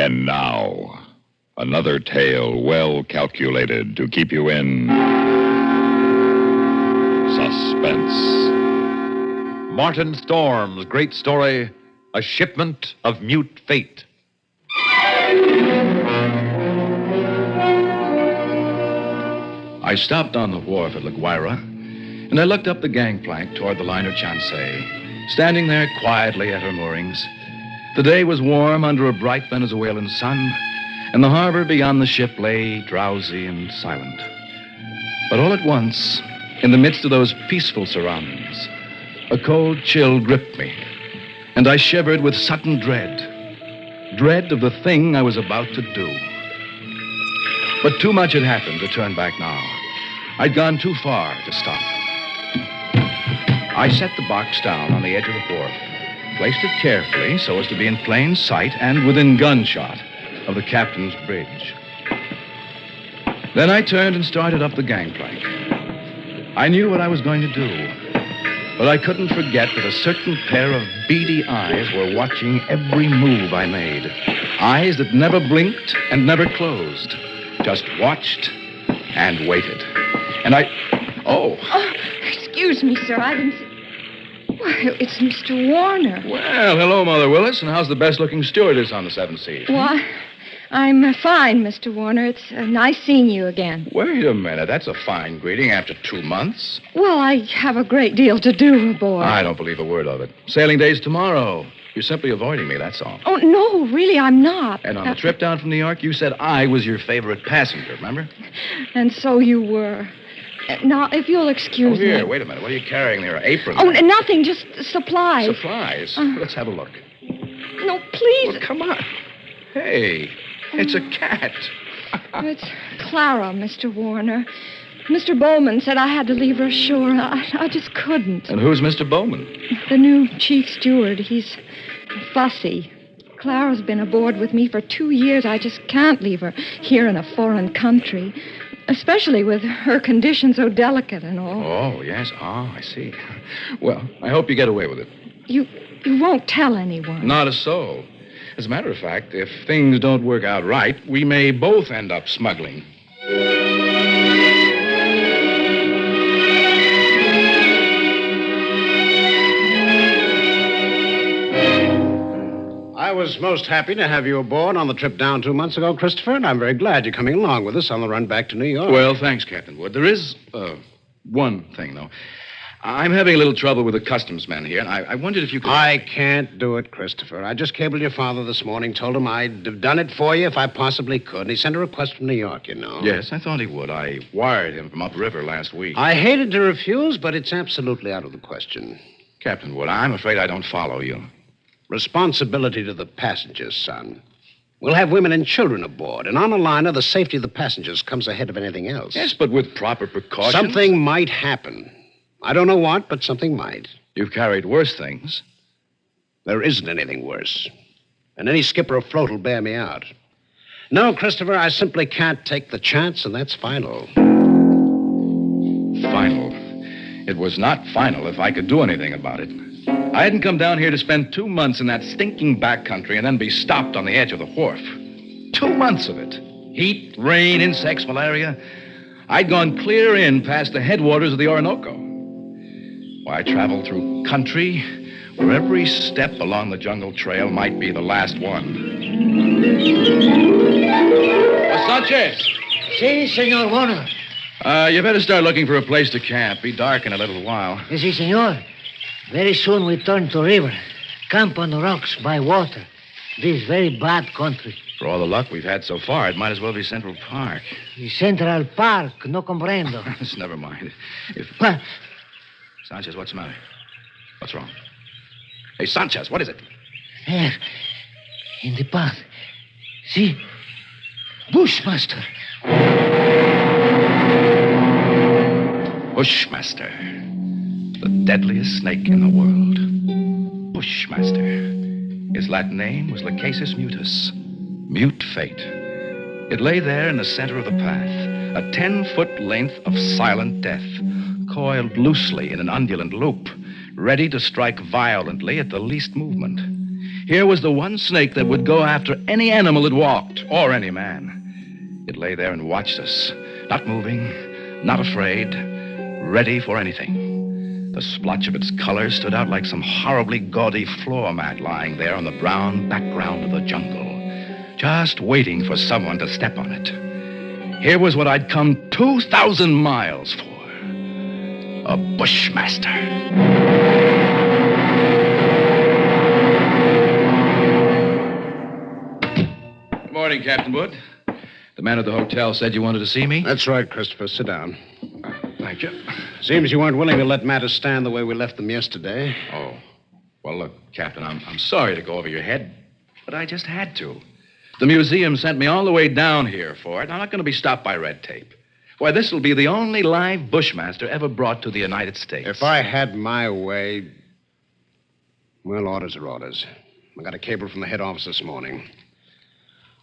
And now, another tale well calculated to keep you in suspense. Martin Storm's great story, A Shipment of Mute Fate. I stopped on the wharf at La Guaira, and I looked up the gangplank toward the liner Chansey, standing there quietly at her moorings. The day was warm under a bright Venezuelan sun, and the harbor beyond the ship lay drowsy and silent. But all at once, in the midst of those peaceful surroundings, a cold chill gripped me, and I shivered with sudden dread of the thing I was about to do. But too much had happened to turn back now. I'd gone too far to stop. I set the box down on the edge of the wharf, placed it carefully so as to be in plain sight and within gunshot of the captain's bridge. Then I turned and started up the gangplank. I knew what I was going to do, but I couldn't forget that a certain pair of beady eyes were watching every move I made. Eyes that never blinked and never closed, just watched and waited. And Oh, excuse me, sir. I didn't see... Well, it's Mr. Warner. Well, hello, Mother Willis, and how's the best-looking stewardess on the Seven Seas? Why, I'm fine, Mr. Warner. It's nice seeing you again. Wait a minute. That's a fine greeting after 2 months. Well, I have a great deal to do aboard. I don't believe a word of it. Sailing day's tomorrow. You're simply avoiding me, that's all. Oh, no, really, I'm not. And on the trip down from New York, you said I was your favorite passenger, remember? And so you were. Now, if you'll excuse me. Here, wait a minute. What are you carrying there? Apron? Oh, nothing, just supplies. Supplies? Let's have a look. No, please. Well, come on. Hey, it's a cat. It's Clara, Mr. Warner. Mr. Bowman said I had to leave her ashore. I just couldn't. And who's Mr. Bowman? The new chief steward. He's fussy. Clara's been aboard with me for 2 years. I just can't leave her here in a foreign country, especially with her condition so delicate and all. Oh, yes. Oh, I see. Well, I hope you get away with it. You won't tell anyone? Not a soul. As a matter of fact, if things don't work out right, we may both end up smuggling. I was most happy to have you aboard on the trip down 2 months ago, Christopher, and I'm very glad you're coming along with us on the run back to New York. Well, thanks, Captain Wood. There is one thing, though. I'm having a little trouble with the customs men here, and I wondered if you could... I can't do it, Christopher. I just cabled your father this morning, told him I'd have done it for you if I possibly could, and he sent a request from New York, you know. Yes, I thought he would. I wired him from upriver last week. I hated to refuse, but it's absolutely out of the question. Captain Wood, I'm afraid I don't follow you. Responsibility to the passengers, son. We'll have women and children aboard, and on a liner, the safety of the passengers comes ahead of anything else. Yes, but with proper precautions. Something might happen. I don't know what, but something might. You've carried worse things. There isn't anything worse. And any skipper afloat will bear me out. No, Christopher, I simply can't take the chance, and that's final. Final? It was not final if I could do anything about it. I hadn't come down here to spend 2 months in that stinking backcountry and then be stopped on the edge of the wharf. 2 months of it. Heat, rain, insects, malaria. I'd gone clear in past the headwaters of the Orinoco. Why, I traveled through country where every step along the jungle trail might be the last one. Sanchez! Si, Senor Warner. You better start looking for a place to camp. Be dark in a little while. Si, senor. Very soon we turn to river. Camp on the rocks by water. This very bad country. For all the luck we've had so far, it might as well be Central Park. Central Park, no comprendo. Never mind. What? Sanchez, what's the matter? What's wrong? Hey, Sanchez, what is it? There, in the path. See? Bushmaster. Bushmaster. The deadliest snake in the world. Bushmaster. His Latin name was Lachesis mutus. Mute fate. It lay there in the center of the path, a 10-foot length of silent death, coiled loosely in an undulant loop, ready to strike violently at the least movement. Here was the one snake that would go after any animal that walked, or any man. It lay there and watched us, not moving, not afraid, ready for anything. The splotch of its color stood out like some horribly gaudy floor mat lying there on the brown background of the jungle, just waiting for someone to step on it. Here was what I'd come 2,000 miles for. A bushmaster. Good morning, Captain Wood. The man at the hotel said you wanted to see me. That's right, Christopher. Sit down. Thank you. Seems you weren't willing to let matters stand the way we left them yesterday. Oh. Well, look, Captain, I'm sorry to go over your head, but I just had to. The museum sent me all the way down here for it. I'm not going to be stopped by red tape. Why, this will be the only live bushmaster ever brought to the United States. If I had my way... Well, orders are orders. I got a cable from the head office this morning.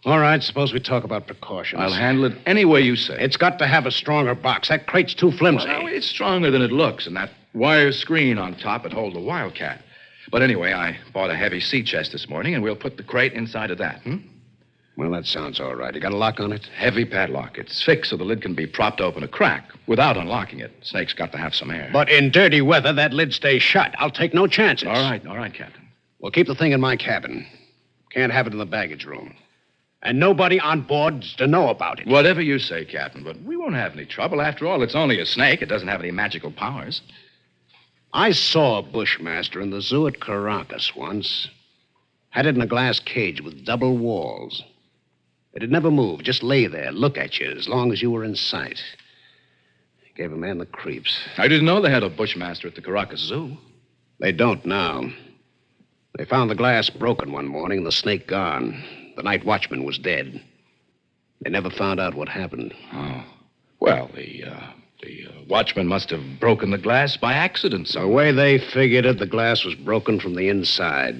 All right, suppose we talk about precautions. I'll handle it any way you say. It's got to have a stronger box. That crate's too flimsy. Well, it's stronger than it looks, and that wire screen on top would hold the Wildcat. But anyway, I bought a heavy sea chest this morning, and we'll put the crate inside of that, Well, that sounds all right. You got a lock on it? Heavy padlock. It's fixed so the lid can be propped open a crack without unlocking it. Snake's got to have some air. But in dirty weather, that lid stays shut. I'll take no chances. All right, Captain. We'll keep the thing in my cabin. Can't have it in the baggage room. And nobody on board's to know about it. Whatever you say, Captain, but we won't have any trouble. After all, it's only a snake. It doesn't have any magical powers. I saw a bushmaster in the zoo at Caracas once. Had it in a glass cage with double walls. It'd never move, just lay there, look at you as long as you were in sight. Gave a man the creeps. I didn't know they had a bushmaster at the Caracas Zoo. They don't now. They found the glass broken one morning and the snake gone. The night watchman was dead. They never found out what happened. Oh. Well, the watchman must have broken the glass by accident, The way they figured it, the glass was broken from the inside.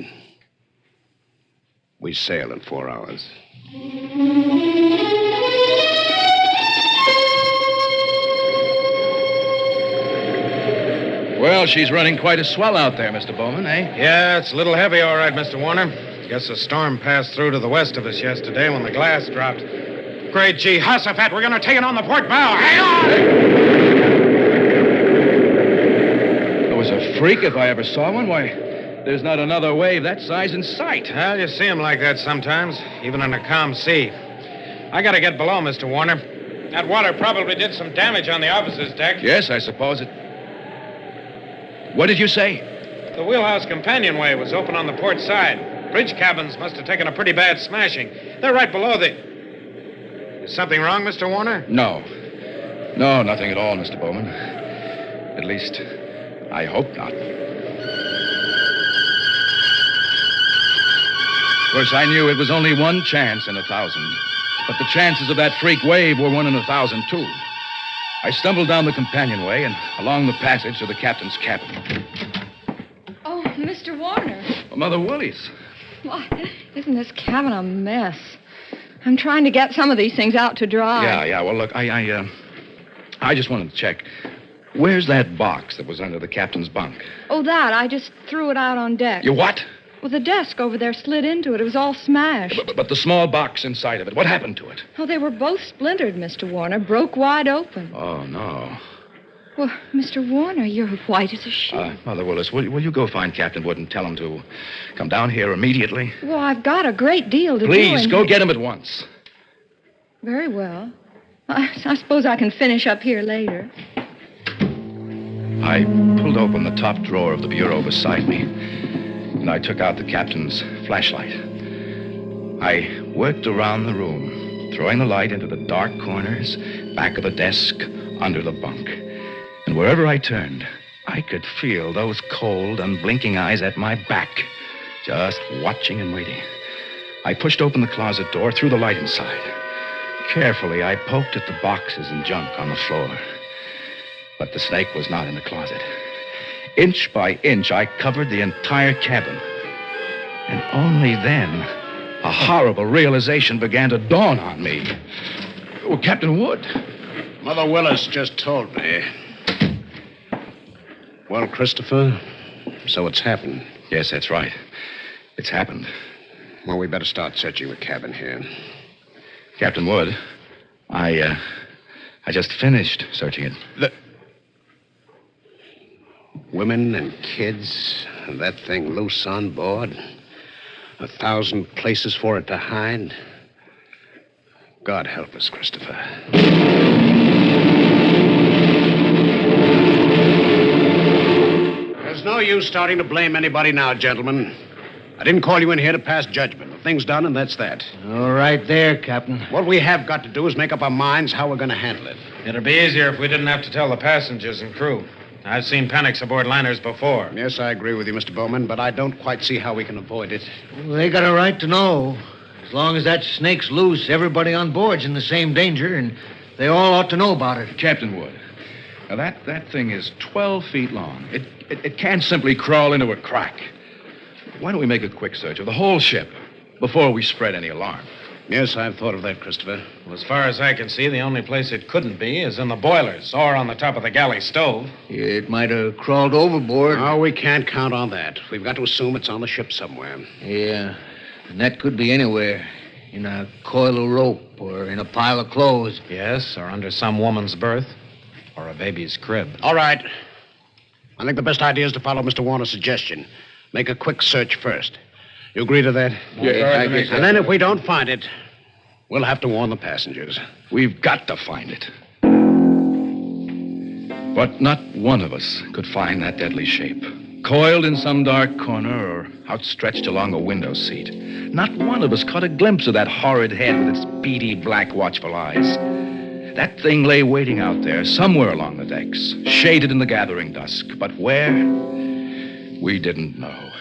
We sail in 4 hours. Well, she's running quite a swell out there, Mr. Bowman, eh? Yeah, it's a little heavy, all right, Mr. Warner. Guess a storm passed through to the west of us yesterday when the glass dropped. Great G. Jehoshaphat, we're going to take it on the port bow. Hang on! That was a freak if I ever saw one. Why, there's not another wave that size in sight. Well, you see them like that sometimes, even in a calm sea. I got to get below, Mr. Warner. That water probably did some damage on the officer's deck. Yes, I suppose it... What did you say? The wheelhouse companionway was open on the port side. Bridge cabins must have taken a pretty bad smashing. They're right below the... Is something wrong, Mr. Warner? No. No, nothing at all, Mr. Bowman. At least, I hope not. Of course, I knew it was only one chance in 1,000. But the chances of that freak wave were 1 in 1,000, too. I stumbled down the companionway and along the passage to the captain's cabin. Oh, Mr. Warner. Oh, Mother Willie's. Why, isn't this cabin a mess? I'm trying to get some of these things out to dry. Yeah. Well, look, I just wanted to check. Where's that box that was under the captain's bunk? Oh, that. I just threw it out on deck. You what? Well, the desk over there slid into it. It was all smashed. But the small box inside of it, what happened to it? Oh, they were both splintered, Mr. Warner. Broke wide open. Oh, no. Well, Mr. Warner, you're white as a sheet. Mother Willis, will you go find Captain Wood and tell him to come down here immediately? Well, I've got a great deal to do. Please, go get him at once. Very well. I suppose I can finish up here later. I pulled open the top drawer of the bureau beside me, and I took out the captain's flashlight. I worked around the room, throwing the light into the dark corners, back of the desk, under the bunk. And wherever I turned, I could feel those cold, unblinking eyes at my back, just watching and waiting. I pushed open the closet door, threw the light inside. Carefully, I poked at the boxes and junk on the floor. But the snake was not in the closet. Inch by inch, I covered the entire cabin. And only then, a horrible realization began to dawn on me. Oh, Captain Wood. Mother Willis just told me. Well, Christopher, so it's happened. Yes, that's right. It's happened. Well, we better start searching the cabin here. Captain Wood, I just finished searching it. Women and kids, and that thing loose on board. 1,000 places for it to hide. God help us, Christopher. There's no use starting to blame anybody now, gentlemen. I didn't call you in here to pass judgment. The thing's done, and that's that. All right there, Captain. What we have got to do is make up our minds how we're going to handle it. It'd be easier if we didn't have to tell the passengers and crew. I've seen panics aboard liners before. Yes, I agree with you, Mr. Bowman, but I don't quite see how we can avoid it. Well, they got a right to know. As long as that snake's loose, everybody on board's in the same danger, and they all ought to know about it. Captain Wood, now that thing is 12 feet long. It can't simply crawl into a crack. Why don't we make a quick search of the whole ship before we spread any alarm? Yes, I've thought of that, Christopher. Well, as far as I can see, the only place it couldn't be is in the boilers or on the top of the galley stove. It might have crawled overboard. Oh, we can't count on that. We've got to assume it's on the ship somewhere. Yeah, and that could be anywhere. In a coil of rope or in a pile of clothes. Yes, or under some woman's berth or a baby's crib. All right. I think the best idea is to follow Mr. Warner's suggestion. Make a quick search first. You agree to that? Yeah, I guess. And then if we don't find it, we'll have to warn the passengers. We've got to find it. But not one of us could find that deadly shape. Coiled in some dark corner or outstretched along a window seat. Not one of us caught a glimpse of that horrid head with its beady, black, watchful eyes. That thing lay waiting out there, somewhere along the decks, shaded in the gathering dusk. But where? We didn't know.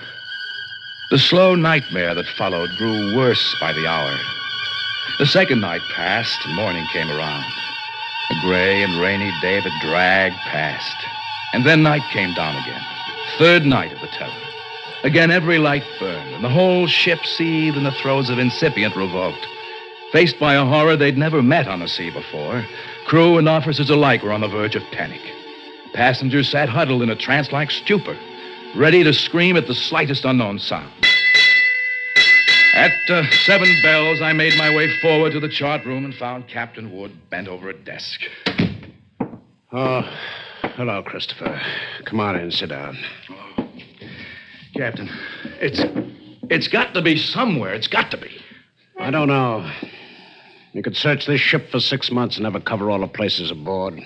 The slow nightmare that followed grew worse by the hour. The second night passed, and morning came around. A gray and rainy day that dragged past. And then night came down again. Third night of the terror. Again, every light burned, and the whole ship seethed in the throes of incipient revolt. Faced by a horror they'd never met on the sea before, crew and officers alike were on the verge of panic. Passengers sat huddled in a trance-like stupor, ready to scream at the slightest unknown sound. At 7 bells, I made my way forward to the chart room and found Captain Wood bent over a desk. Oh, hello, Christopher. Come on in, sit down. Oh, Captain, it's got to be somewhere. It's got to be. I don't know. You could search this ship for 6 months and never cover all the places aboard.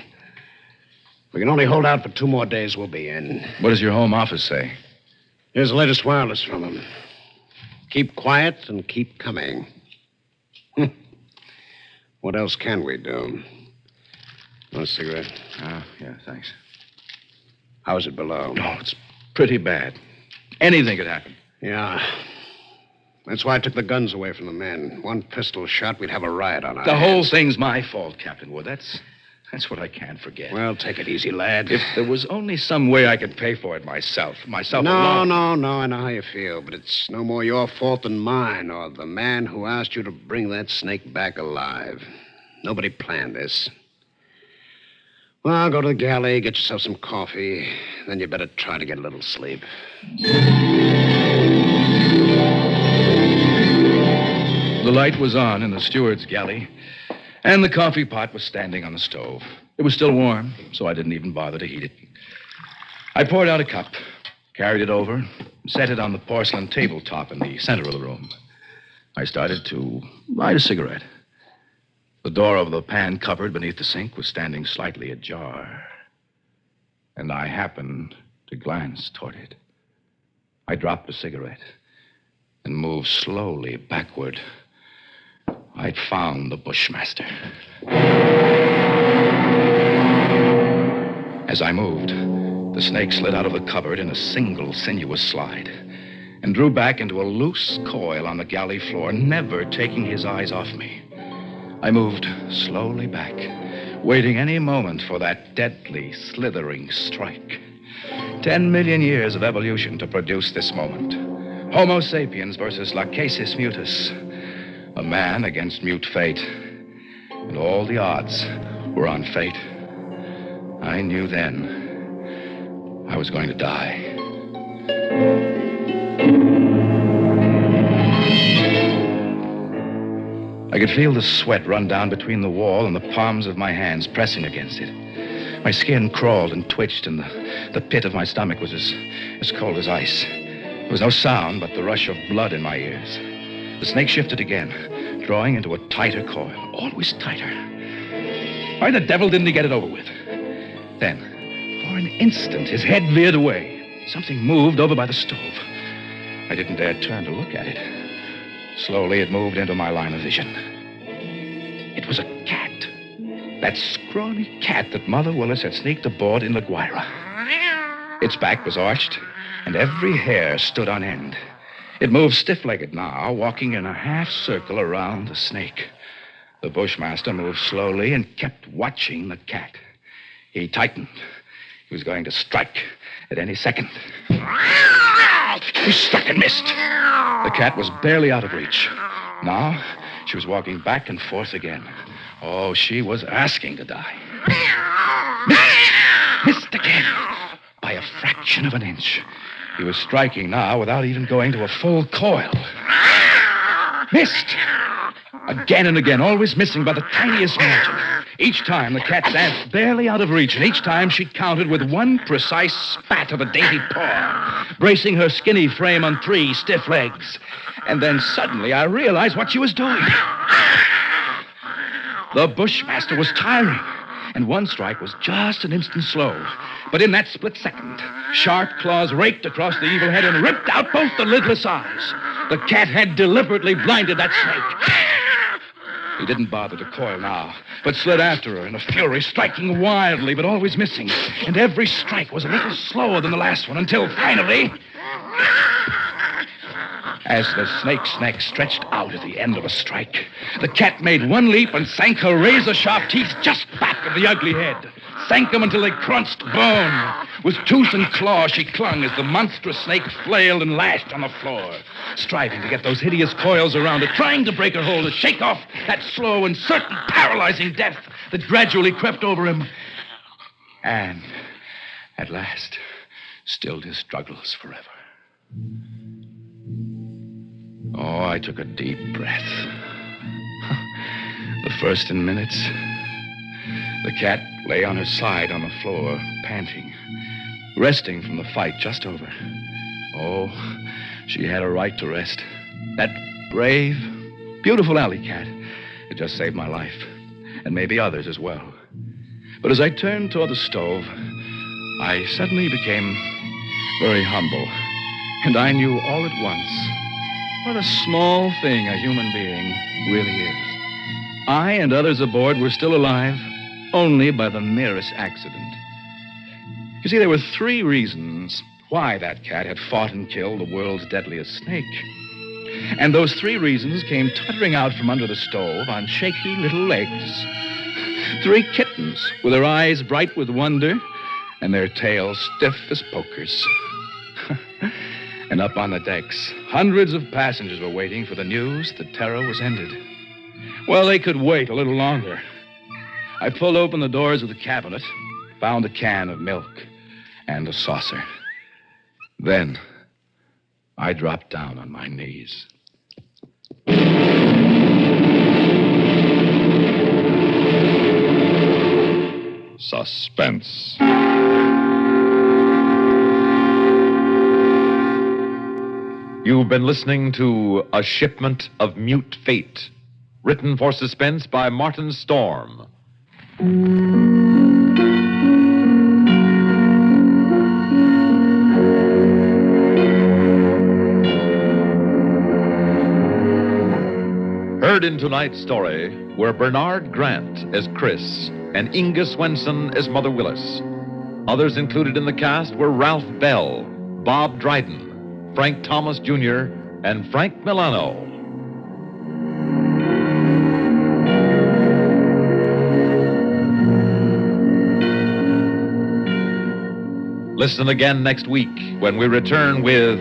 We can only hold out for 2 more days, we'll be in. What does your home office say? Here's the latest wireless from them. Keep quiet and keep coming. What else can we do? Want a cigarette? Yeah, thanks. How's it below? Oh, it's pretty bad. Anything could happen. Yeah. That's why I took the guns away from the men. One pistol shot, we'd have a riot on our The whole hands. thing's my fault, Captain Wood. That's what I can't forget. Well, take it easy, lad. If there was only some way I could pay for it myself No, alone. I know how you feel, but it's no more your fault than mine or the man who asked you to bring that snake back alive. Nobody planned this. Well, go to the galley, get yourself some coffee, then you better try to get a little sleep. The light was on in the steward's galley, and the coffee pot was standing on the stove. It was still warm, so I didn't even bother to heat it. I poured out a cup, carried it over, set it on the porcelain tabletop in the center of the room. I started to light a cigarette. The door of the pan cupboard beneath the sink was standing slightly ajar, and I happened to glance toward it. I dropped the cigarette and moved slowly backward. I'd found the Bushmaster. As I moved, the snake slid out of the cupboard in a single sinuous slide and drew back into a loose coil on the galley floor, never taking his eyes off me. I moved slowly back, waiting any moment for that deadly, slithering strike. 10 million years of evolution to produce this moment. Homo sapiens versus Lachesis mutus. A man against mute fate. And all the odds were on fate. I knew then I was going to die. I could feel the sweat run down between the wall and the palms of my hands pressing against it. My skin crawled and twitched, and the pit of my stomach was as cold as ice. There was no sound but the rush of blood in my ears. The snake shifted again, drawing into a tighter coil, always tighter. Why the devil didn't he get it over with? Then, for an instant, his head veered away. Something moved over by the stove. I didn't dare turn to look at it. Slowly, it moved into my line of vision. It was a cat. That scrawny cat that Mother Willis had sneaked aboard in La Guaira. Its back was arched, and every hair stood on end. It moved stiff-legged now, walking in a half circle around the snake. The bushmaster moved slowly and kept watching the cat. He tightened. He was going to strike at any second. He struck and missed. The cat was barely out of reach. Now, she was walking back and forth again. Oh, she was asking to die. Missed again. By a fraction of an inch. He was striking now without even going to a full coil. Missed. Again and again, always missing by the tiniest margin. Each time, the cat danced barely out of reach, and each time she countered with one precise spat of a dainty paw, bracing her skinny frame on 3 stiff legs. And then suddenly I realized what she was doing. The bushmaster was tiring, and one strike was just an instant slow. But in that split second, sharp claws raked across the evil head and ripped out both the lidless eyes. The cat had deliberately blinded that snake. He didn't bother to coil now, but slid after her in a fury, striking wildly, but always missing. And every strike was a little slower than the last one, until finally... As the snake's neck stretched out at the end of a strike, the cat made one leap and sank her razor-sharp teeth just back of the ugly head. Sank them until they crunched bone. With tooth and claw, she clung as the monstrous snake flailed and lashed on the floor, striving to get those hideous coils around it, trying to break her hold, to shake off that slow and certain paralyzing death that gradually crept over him. And, at last, stilled his struggles forever. Oh, I took a deep breath. The first in minutes, the cat lay on her side on the floor, panting, resting from the fight just over. Oh, she had a right to rest. That brave, beautiful alley cat had just saved my life, and maybe others as well. But as I turned toward the stove, I suddenly became very humble, and I knew all at once what a small thing a human being really is. I and others aboard were still alive only by the merest accident. You see, there were 3 reasons why that cat had fought and killed the world's deadliest snake. And those 3 reasons came tottering out from under the stove on shaky little legs. 3 kittens with their eyes bright with wonder and their tails stiff as pokers. And up on the decks, hundreds of passengers were waiting for the news that terror was ended. Well, they could wait a little longer. I pulled open the doors of the cabinet, found a can of milk and a saucer. Then, I dropped down on my knees. Suspense. You've been listening to A Shipment of Mute Fate, written for Suspense by Martin Storm. Heard in tonight's story were Bernard Grant as Chris and Inga Swenson as Mother Willis. Others included in the cast were Ralph Bell, Bob Dryden, Frank Thomas Jr., and Frank Milano. Listen again next week when we return with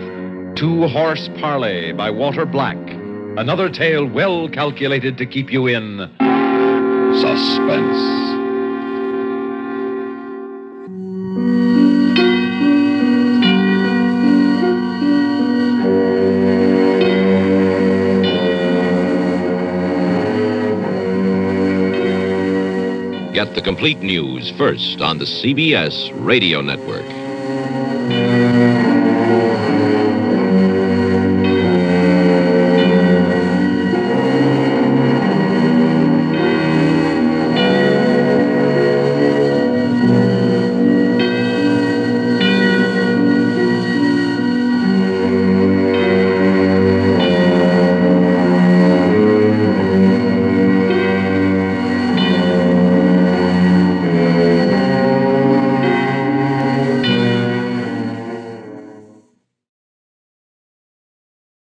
2 Horse Parley by Walter Black, another tale well calculated to keep you in Suspense. Get the complete news first on the CBS Radio Network.